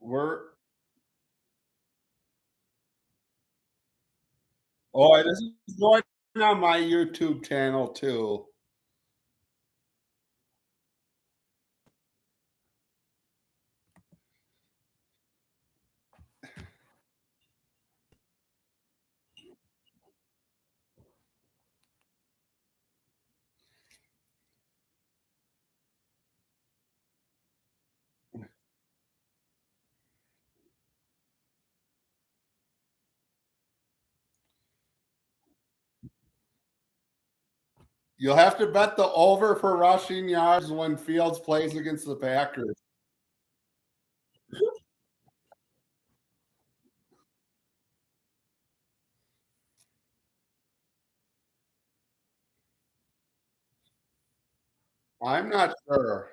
We're oh, this is going on my YouTube channel too. You'll have to bet the over for rushing yards when Fields plays against the Packers. I'm not sure.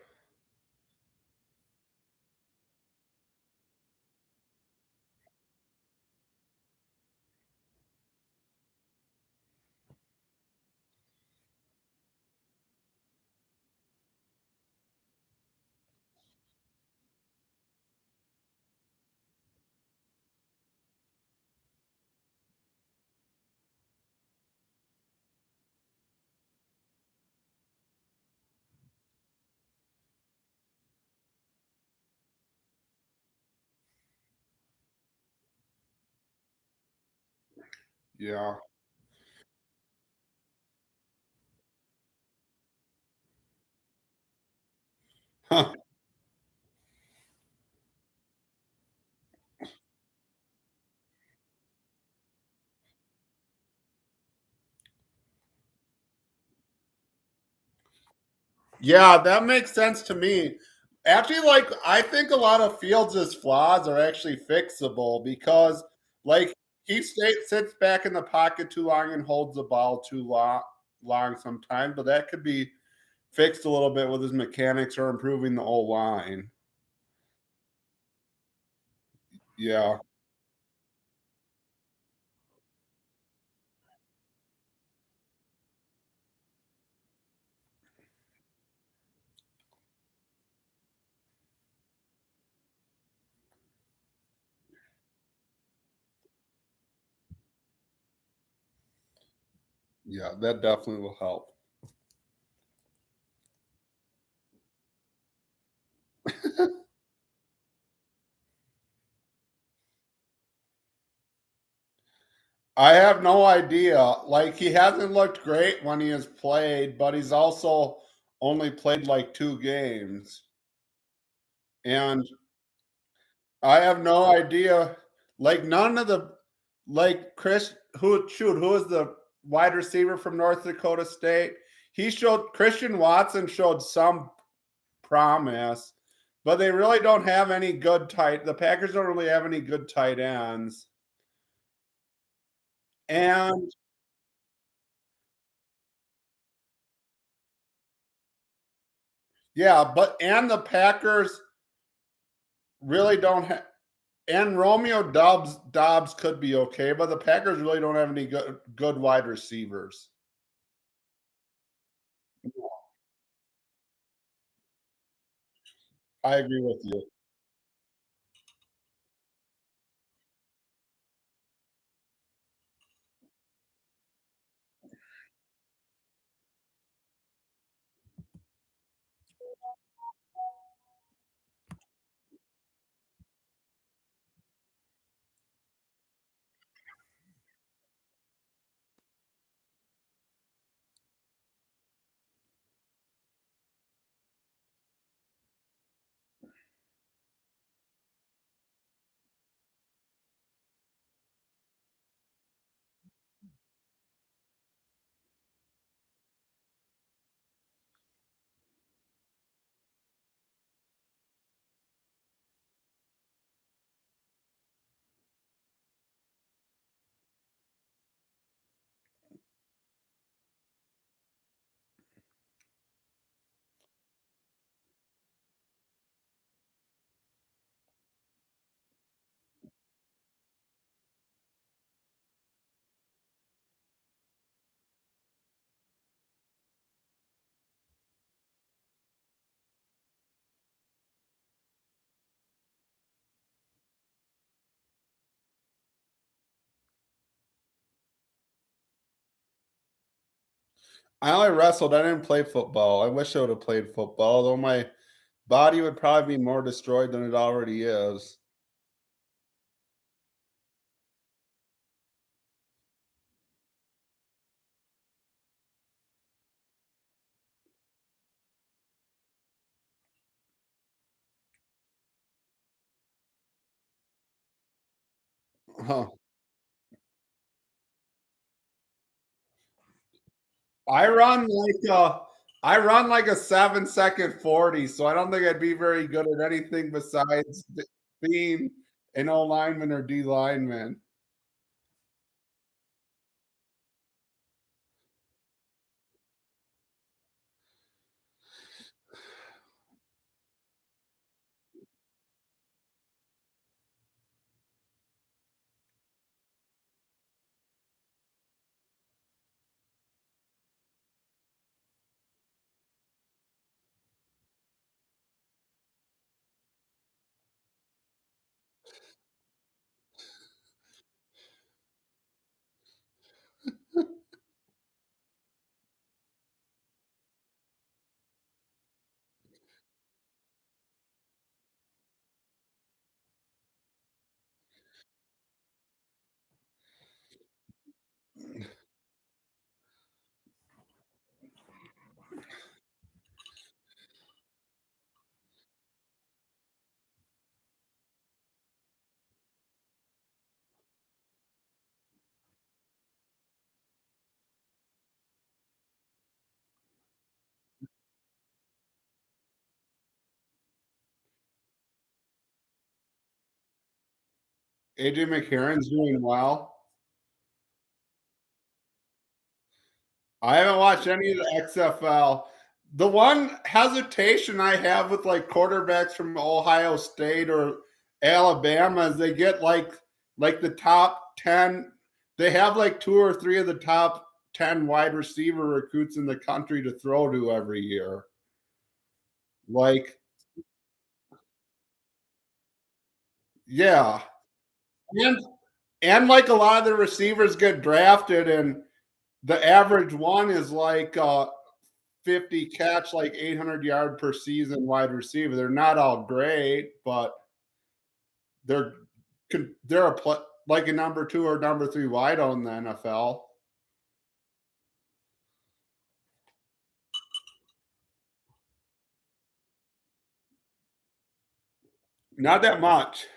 Yeah. Yeah, that makes sense to me. Actually, I think a lot of Fields' flaws are actually fixable because like sits back in the pocket too long and holds the ball too long sometimes, but that could be fixed a little bit with his mechanics or improving the whole line. Yeah. Yeah, that definitely will help. I have no idea. Like he hasn't looked great when he has played, but he's also only played like 2 games. And I have no idea. Like none of the like Chris who is the wide receiver from North Dakota State? He showed Christian Watson showed some promise, but they really don't have any good tight the Packers don't really have any good tight ends. And yeah, but and the Packers really don't have and Romeo Dobbs could be okay, but the Packers really don't have any good wide receivers. I agree with you. I only wrestled, I didn't play football. I wish I would have played football, although my body would probably be more destroyed than it already is. Huh. I run like a I run like a 7-second 40, so I don't think I'd be very good at anything besides being an O lineman or D lineman. AJ McCarron's doing well. I haven't watched any of the XFL. The one hesitation I have with like quarterbacks from Ohio State or Alabama is they get like the top 10. They have like two or three of the top 10 wide receiver recruits in the country to throw to every year. Like, yeah. And and like a lot of the receivers get drafted and the average one is like 50 catch, like 800-yard per season wide receiver. They're not all great, but they're they're like a number two or number three wide on the NFL. Not that much.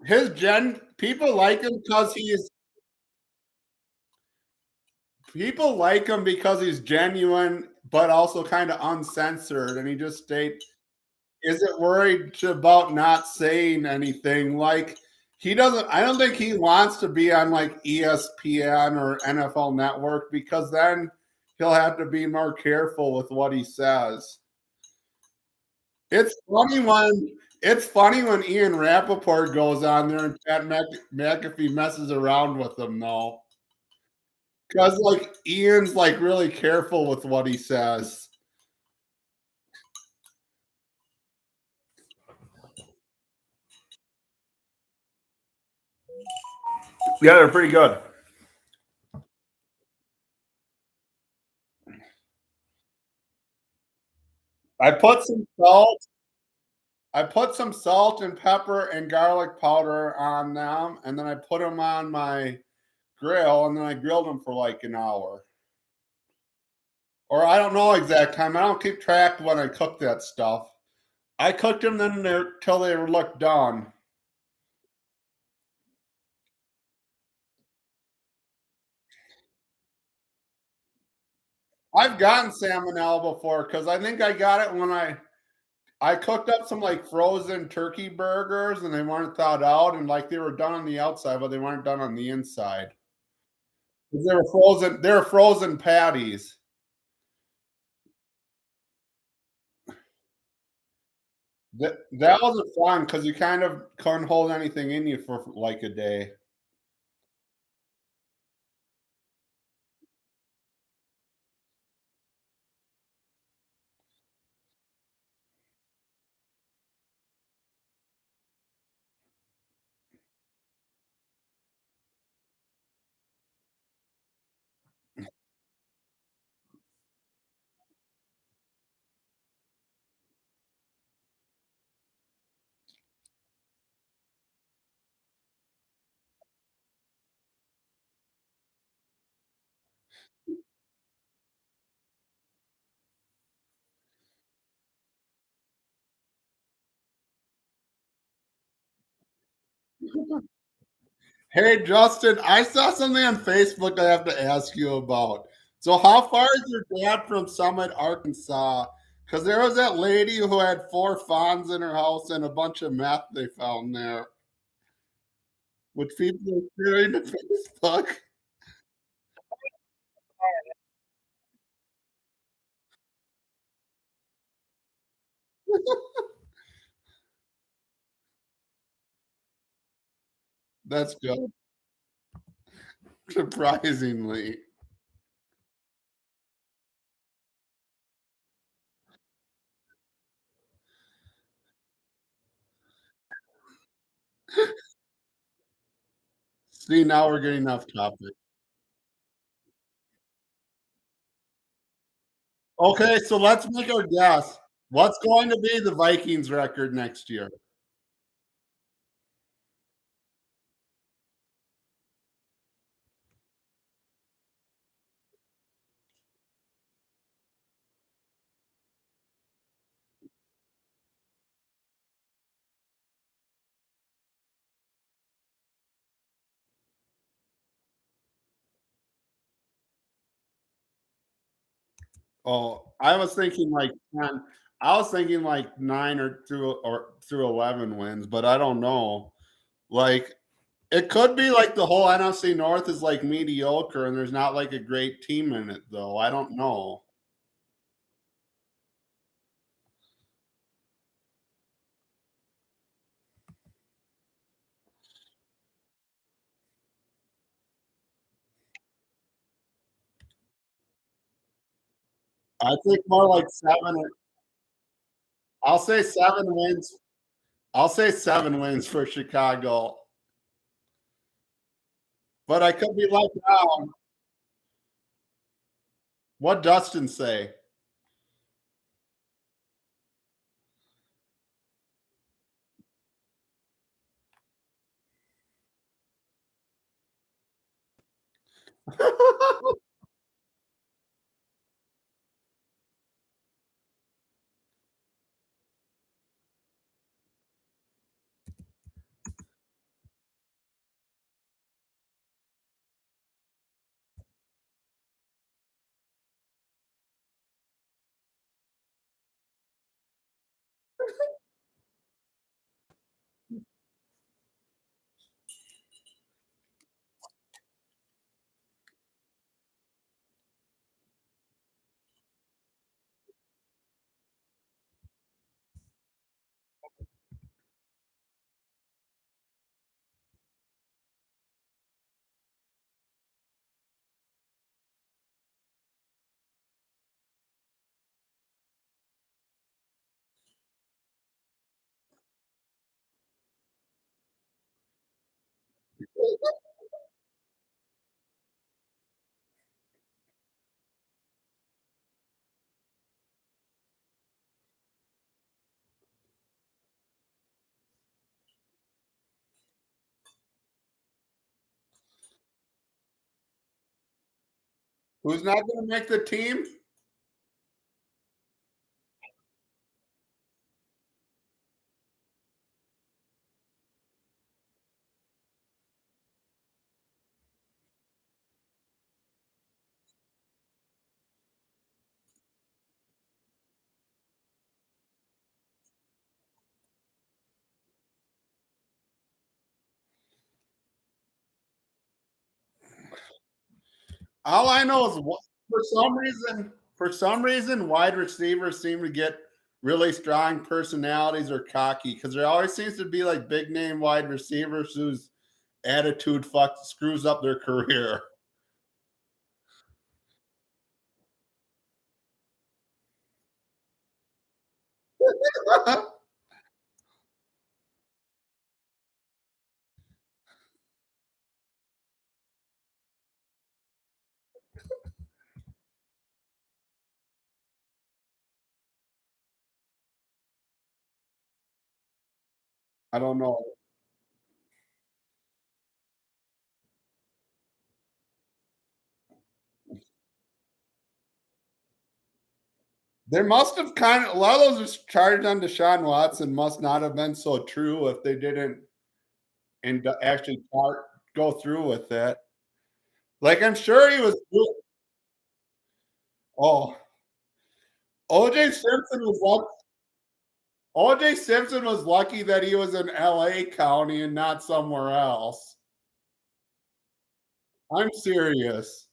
His gen people like him because he's genuine, but also kind of uncensored, and he just state isn't worried about not saying anything. Like he doesn't. I don't think he wants to be on like ESPN or NFL Network because then he'll have to be more careful with what he says. It's funny when Ian Rappaport goes on there and Pat McAfee messes around with him though. Because like Ian's like really careful with what he says. Yeah, they're pretty good. I put some salt. I put some salt and pepper and garlic powder on them, and then I put them on my grill, and then I grilled them for like an hour. Or I don't know exact time. I don't keep track when I cook that stuff. I cooked them then till they looked done. I've gotten salmonella before because I think I got it when I cooked up some like frozen turkey burgers and they weren't thawed out and like they were done on the outside, but they weren't done on the inside. 'Cause they were frozen. They were frozen patties. That wasn't fun because you kind of couldn't hold anything in you for, like, a day. Hey, Justin, I saw something on Facebook I have to ask you about. So how far is your dad from Summit, Arkansas? Because there was that lady who had 4 fawns in her house and a bunch of meth they found there, which people are sharing to Facebook. That's good, surprisingly. See, now we're getting off topic. Okay, so let's make our guess. What's going to be the Vikings record next year? Oh, I was thinking like 10. I was thinking like 9 or through 11 wins, but I don't know. Like, it could be like the whole NFC North is like mediocre and there's not like a great team in it though. I don't know. I think more like 7 or I'll say 7 wins. I'll say 7 wins for Chicago, but I could be let down. What Dustin say? Who's not going to make the team? All I know is for some reason, wide receivers seem to get really strong personalities or cocky because there always seems to be like big name wide receivers whose attitude screws up their career. I don't know. There must have kind of a lot of those charged on Deshaun Watson must not have been so true if they didn't actually go through with it. Like I'm sure he was. Oh, OJ Simpson was lucky. OJ Simpson was lucky that he was in LA County and not somewhere else. I'm serious.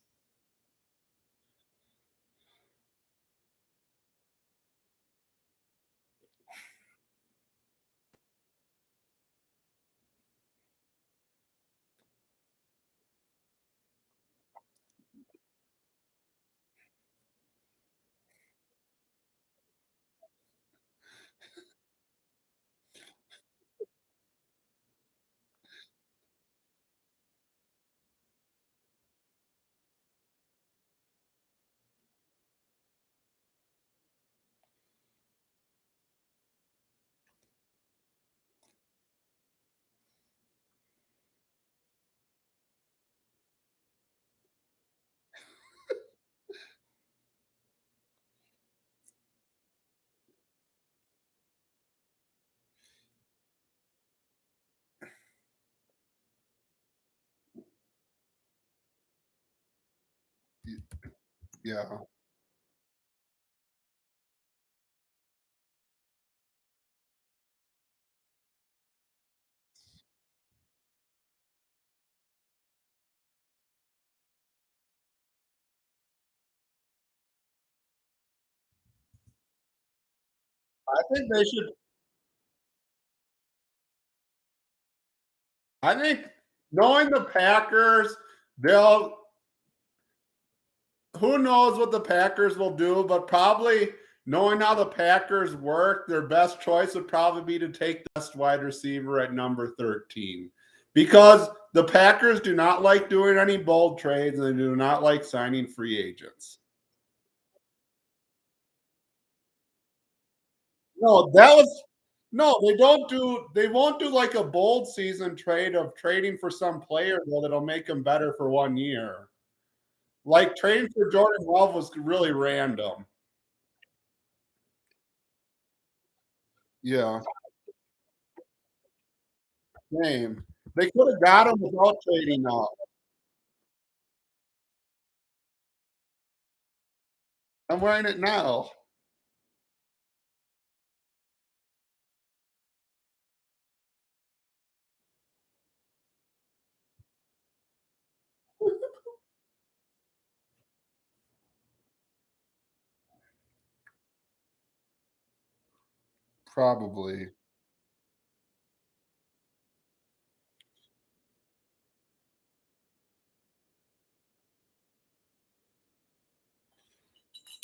Yeah. I think they should I think knowing the Packers, they'll who knows what the Packers will do, but probably knowing how the Packers work, their best choice would probably be to take the best wide receiver at number 13. Because the Packers do not like doing any bold trades and they do not like signing free agents. No, that was no, they won't do like a bold season trade of trading for some player though that'll make them better for 1 year. Like trading for Jordan Love was really random. Yeah, same. They could have got him without trading up. I'm wearing it now. Probably.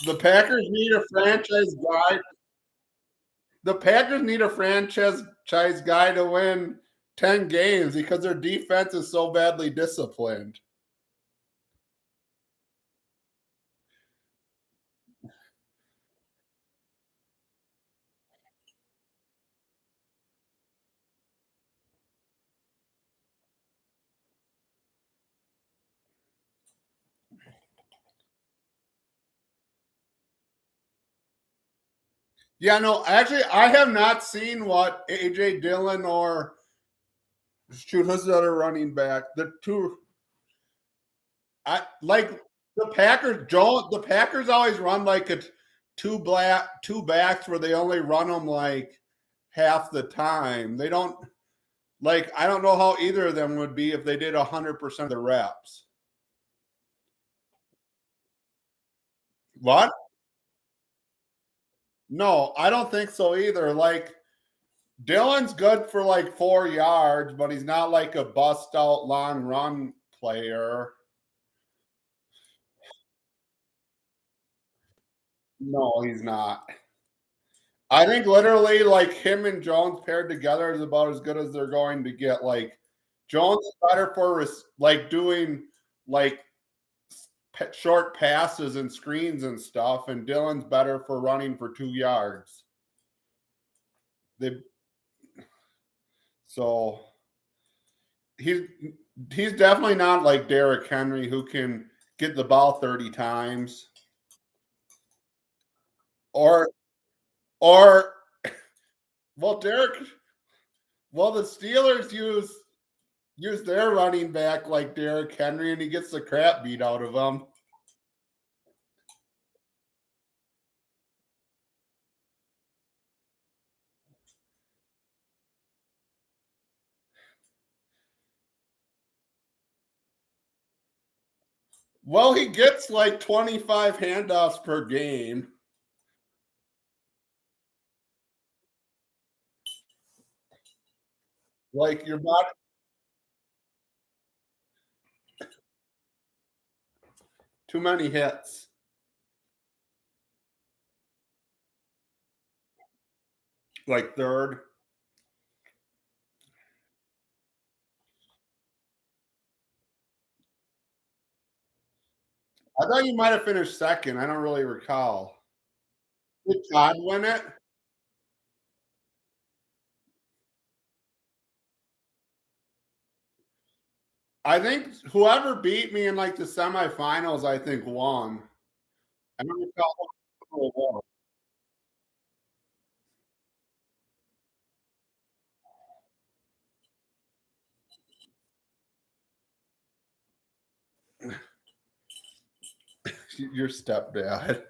The Packers need a franchise guy. The Packers need a franchise guy to win 10 games because their defense is so badly disciplined. Yeah, no, actually, I have not seen what AJ Dillon or shoot, who's the other running back? The two, I like the Packers. Joe, the Packers always run like a two backs where they only run them like half the time. They don't like. I don't know how either of them would be if they did 100% of the reps. What? No, I don't think so either. Like Dylan's good for like 4 yards, but he's not like a bust out long run player. No, he's not. I think literally like him and Jones paired together is about as good as they're going to get. Like Jones is better for like doing like short passes and screens and stuff, and Dylan's better for running for 2 yards. They so he's he's definitely not like Derrick Henry who can get the ball 30 times. Or or well Derrick well the Steelers use their running back like Derrick Henry and he gets the crap beat out of him. Well, he gets like 25 handoffs per game. Like you're not too many hits. Like third. I thought you might have finished second. I don't really recall. Did Todd win it? I think whoever beat me in like the semifinals, I think won. I don't recall who it was. Your stepdad.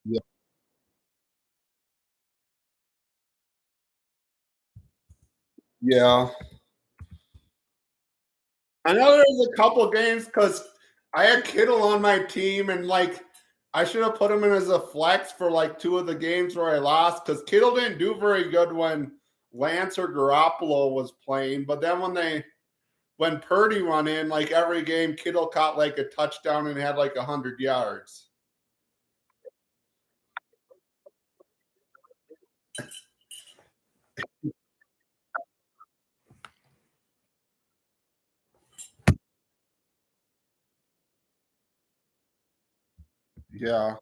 Yeah. Yeah. I know there's a couple games because I had Kittle on my team and like I should have put him in as a flex for like two of the games where I lost because Kittle didn't do very good when Lance or Garoppolo was playing. But then when Purdy went in, like every game, Kittle caught like a touchdown and had like 100 yards. Yeah.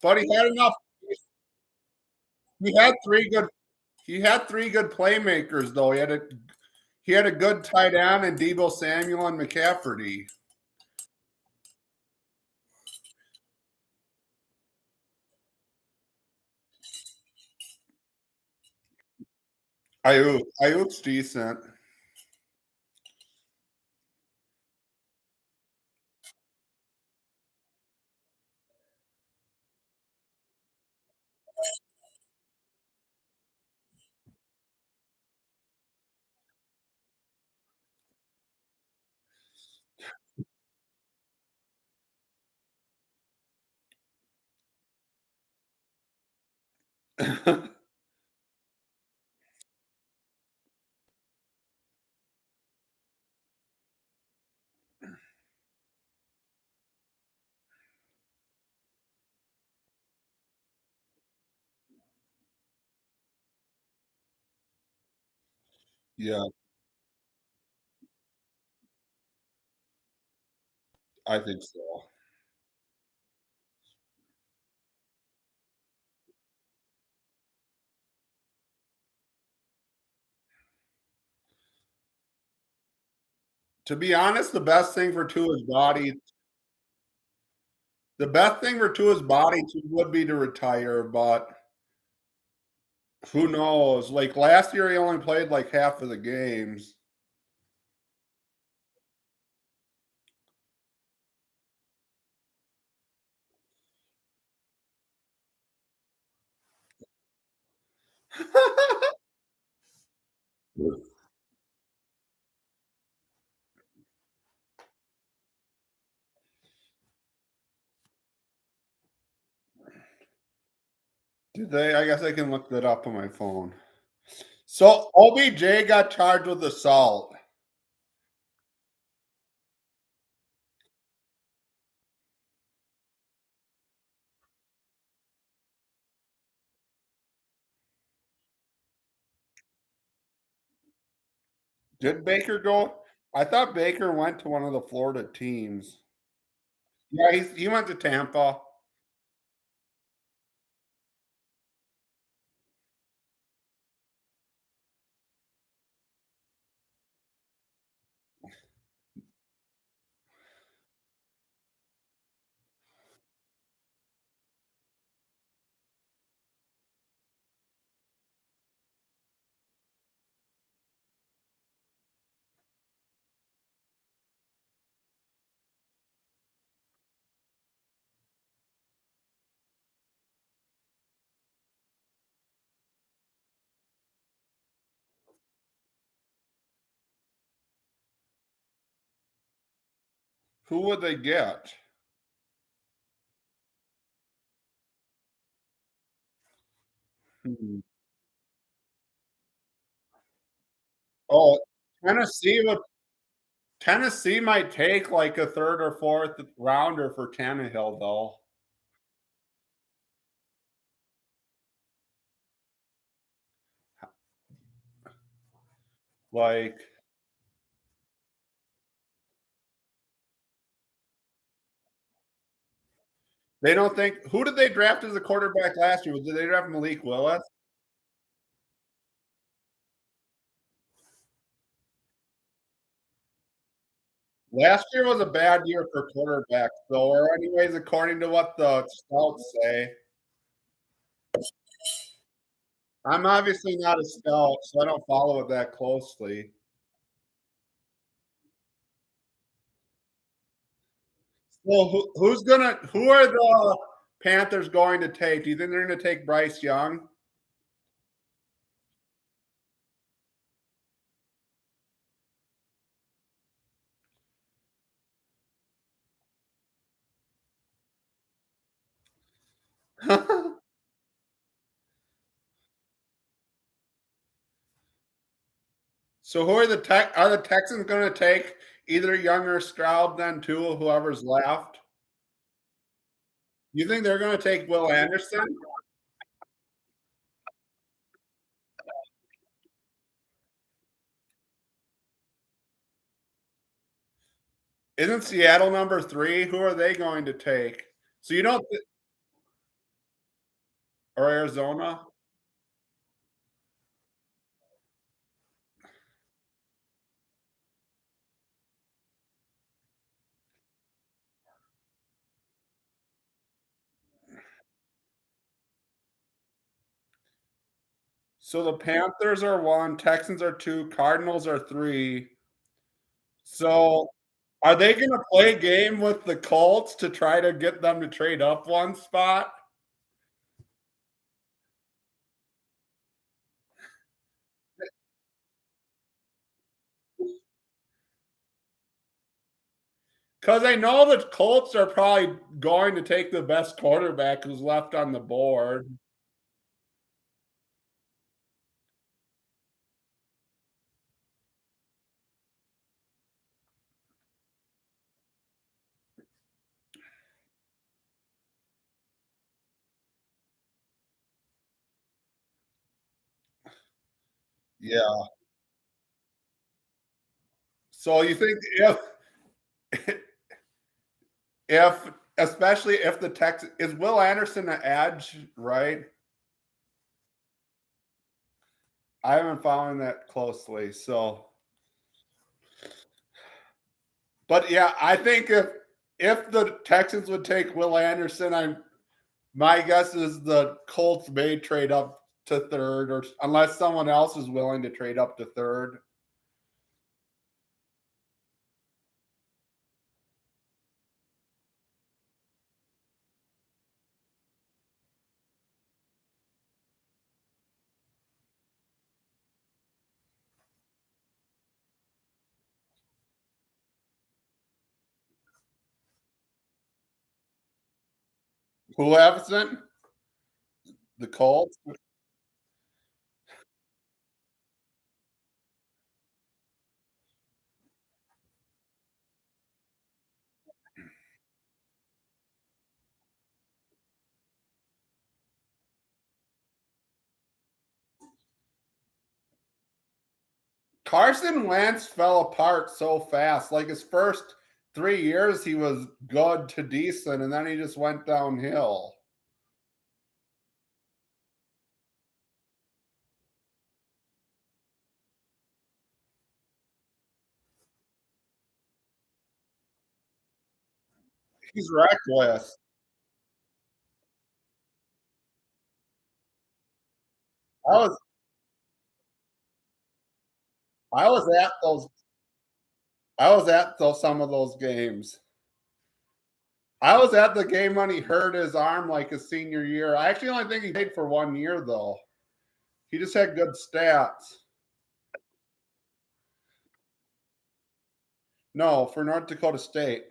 But he had three good he had three good playmakers though. He had a good tight end and Debo Samuel and McCafferty. Ayuk's decent. Yeah, I think so. To be honest, the best thing for Tua's body would be to retire, but who knows? Like last year, he only played like half of the games. Did they? I guess I can look that up on my phone. So OBJ got charged with assault. Did Baker go? I thought Baker went to one of the Florida teams. Yeah, he went to Tampa. Who would they get? Hmm. Oh, Tennessee would Tennessee might take like a third or fourth rounder for Tannehill, though. Like they don't think who did they draft as a quarterback last year? Did they draft Malik Willis? Last year was a bad year for quarterbacks, though, or anyways, according to what the scouts say. I'm obviously not a scout, so I don't follow it that closely. Well, who are the Panthers going to take? Do you think they're gonna take Bryce Young? So who are the Texans gonna take either Young or Stroud then too, whoever's left? You think they're gonna take Will Anderson? Isn't Seattle number 3? Who are they going to take? So you don't thi or Arizona? So the Panthers are 1, Texans are 2, Cardinals are 3. So are they gonna play a game with the Colts to try to get them to trade up 1 spot? Because I know the Colts are probably going to take the best quarterback who's left on the board. Yeah. So you think if especially if the Tex is Will Anderson an edge, right? I haven't following that closely, so but yeah, I think if the Texans would take Will Anderson, I'm my guess is the Colts may trade up to third, or unless someone else is willing to trade up to third. Who hasn't? The Colts? Carson Wentz fell apart so fast. Like his first 3 years, he was good to decent, and then he just went downhill. He's reckless. I was I was at those some of those games. I was at the game when he hurt his arm like his senior year. I actually only think he played for 1 year though. He just had good stats. No, for North Dakota State.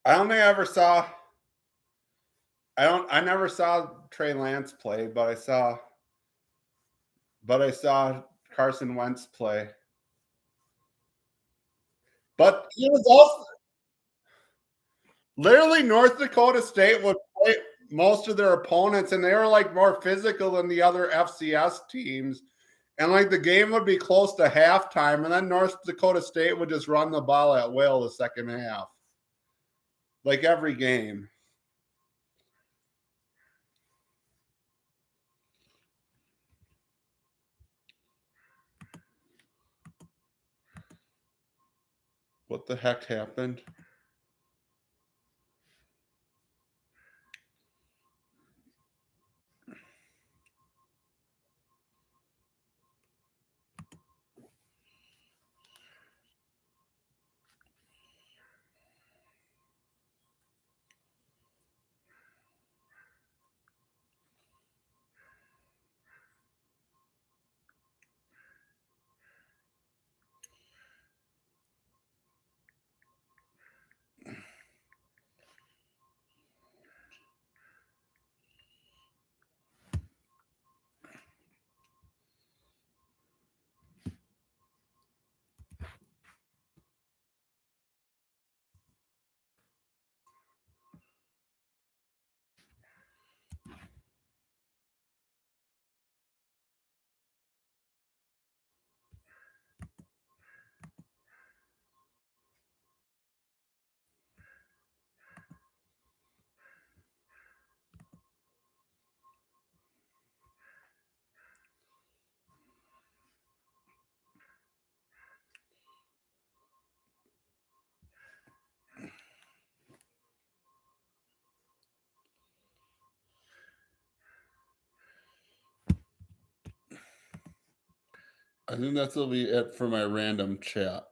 I don't think I ever saw I never saw Trey Lance play, but I saw Carson Wentz play. But he was also literally North Dakota State would play most of their opponents, and they were like more physical than the other FCS teams. And like the game would be close to halftime, and then North Dakota State would just run the ball at will the second half, like every game. What the heck happened? I think that's will be it for my random chat.